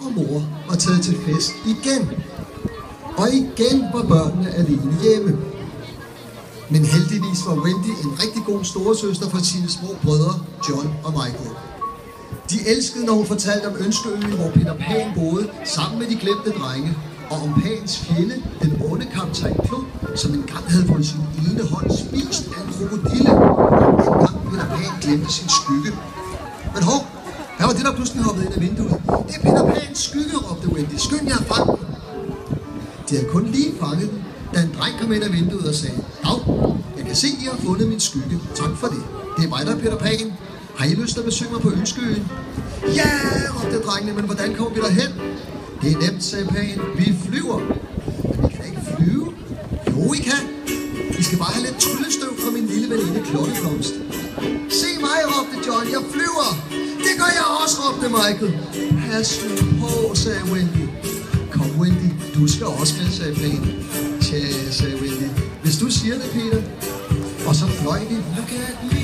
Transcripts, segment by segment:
og mor var taget til fest igen. Og igen var børnene alene hjemme. Men heldigvis var Wendy en rigtig god storesøster for sine små brødre, John og Michael. De elskede, når hun fortalte om Ønskeøen, hvor Peter Pan boede sammen med de glemte drenge, og om Pans fjende, den onde kaptajn Klo, som engang havde fået sin ene hånd spist af en krokodille, og engang Peter Pan glemte sin skygge. Men hov, hvad var det, der pludselig hoppede ind af vinduet? Det er Peter Pans skygge, råbte Wendy. Skynd jer frem! De havde kun lige fanget den, da en dreng kom ind af vinduet og sagde, "Dag, jeg kan se, I har fundet min skygge. Tak for det. Det er mig, der er Peter Pan. Har I lyst til at besøge mig på Ønskeøen?" "Ja!" råbte drengene, "men hvordan kommer vi derhen?" "Det er nemt," sagde Pan. "Vi flyver." "Men vi kan ikke flyve." "Jo, I kan. I skal bare have lidt tryllestøv fra min lille veninde Klokkeblomst." "Se mig," råbte John. "Jeg flyver." "Det gør jeg også," råbte Michael. "Pas nu på," sagde Wendy. "Kom, Wendy, du skal også med," sagde Pan. "Tja," sagde Wendy. "Hvis du siger det, Peter." Og så fløj de. Look at me.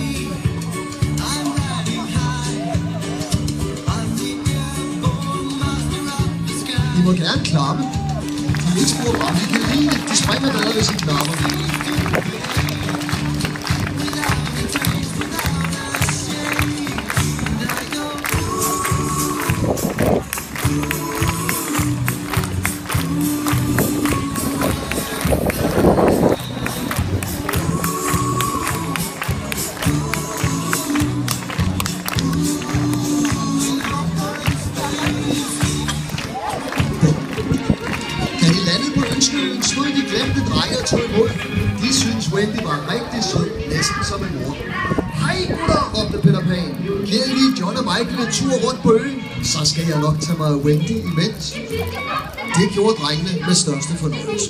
I må gerne klappe. De er ikke spor frem. De kan lide det. De springer bedre, hvis I klapper. De synes Wendy var rigtig sød, næsten som en mor. "Hej gutter," råbte Peter Pan. "Giver lige John og Michael en tur rundt på øen, så skal jeg nok tage mig af Wendy imens." Det gjorde drengene med største fornøjelse.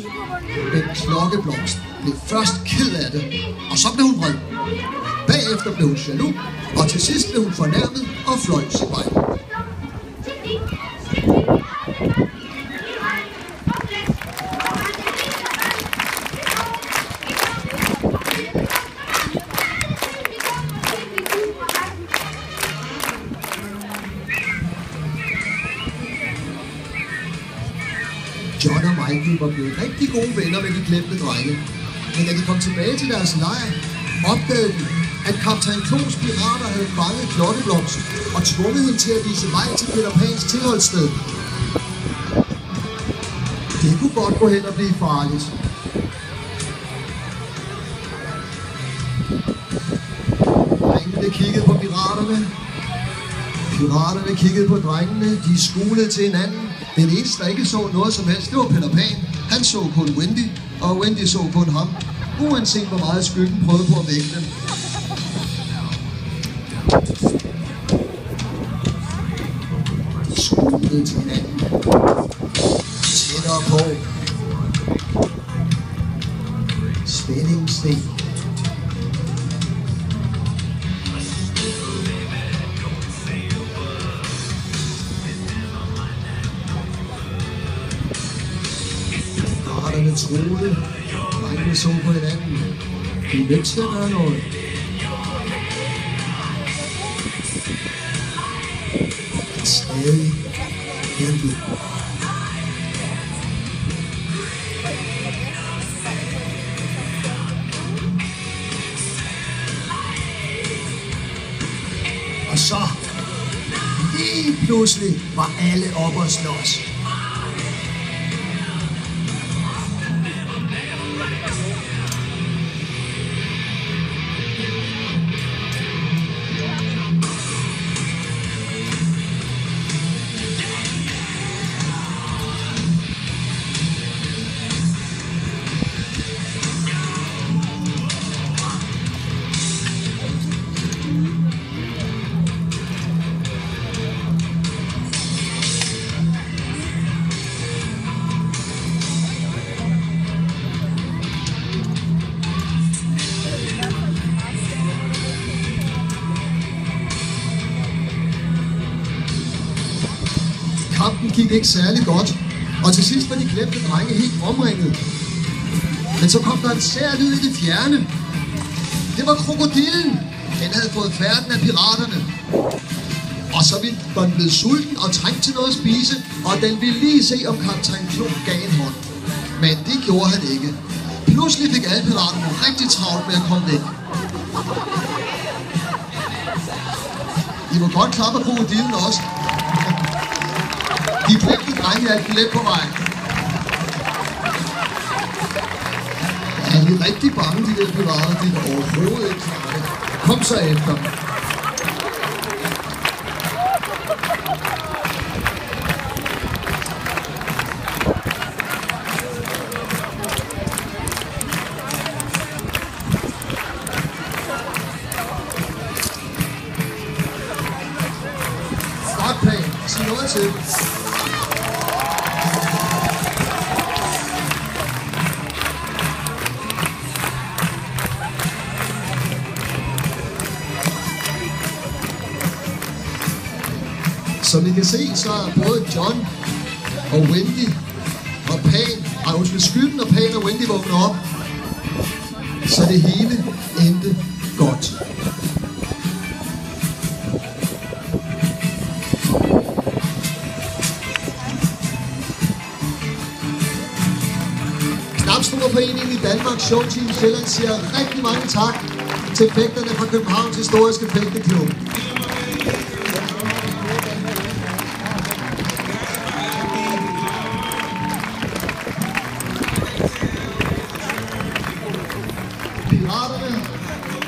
Men Klokkeblomst blev først ked af det, og så blev hun vred. Bagefter blev hun jaloux, og til sidst blev hun fornærmet og fløj sin vej. John og Michael var blevet rigtig gode venner med de glemte drenge. Men da de kom tilbage til deres lejr, opdagede de, at kaptajn Klos pirater havde fanget Klokkeblomst og tvunget hende til at vise vej til Peter Pans tilholdssted. Det kunne godt gå hen og blive farligt. Drengene kiggede på piraterne. Piraterne kiggede på drengene. De skulede til hinanden. Den eneste, der ikke så noget som helst, det var Peter Pan. Han så kun Wendy, og Wendy så kun ham. Uanset hvor meget skyggen prøvede på at vække dem. De skulede til hinanden. Tættere på. Spændingen steg. Piraterne troede, drengene så på hinanden. De er nødt til at gøre noget. Stadig hentet. Og så, lige pludselig, var alle oppe og slås. Kampen gik ikke særlig godt, og til sidst var de glemte drenge helt omringet. Men så kom der en sær lyd i det fjerne. Det var krokodillen. Den havde fået færden af piraterne. Og så var den blevet sulten og trængt til noget at spise, og den ville lige se, om kaptajn Klo gav en hånd. Men det gjorde han ikke. Pludselig fik alle piraterne rigtig travlt med at komme væk. I må godt klappe krokodillen også. De glemte drenge alt let på vej. Ja, de er rigtig bange, de der pirater, de er overhovedet ikke klare. Kom så efter. Plan. Sig noget til. Som I kan se, så er både John og Wendy og Skyggen og Pan og Wendy vågnet op. Så det hele endte godt. Knapsnupperforeningen i Danmark, Showteam Sjælland siger rigtig mange tak til fægterne fra Københavns Historiske Fægteklub. Piraterne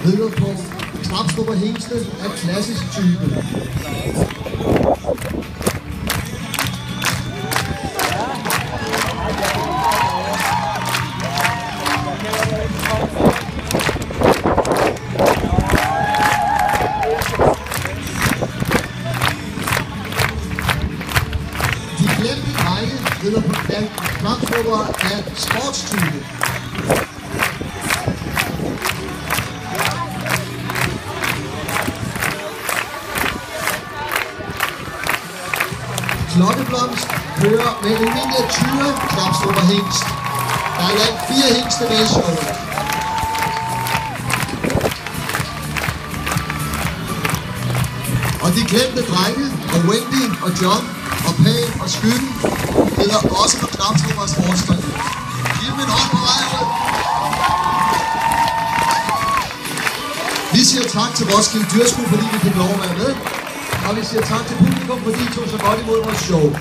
rider på knapsnupperhingste af klassisk type. De glemte drenge rider på knapsnupper af sportstype. Klokkeblomst kører med en miniatyre knapsnupperhingst. Der er i alt 4 hingste med i showet. Og de glemte drenge, og Wendy og John og Pan og Skyggen rider også på knapsnuppers sportsstøj. Giv dem en hånd på vej ud. Vi siger tak til Roskilde Dyrskue, fordi vi fik lov at være med. Og vi siger tak til publikum, fordi I tog så godt imod vores show.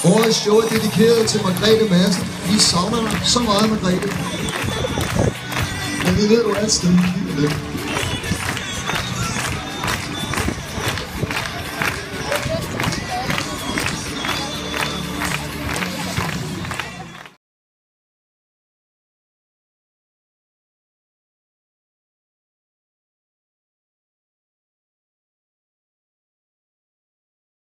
Årets show er dedikeret til Margrethe Madsen. Vi savner dig så meget, Margrethe. Men vi ved, du er et sted.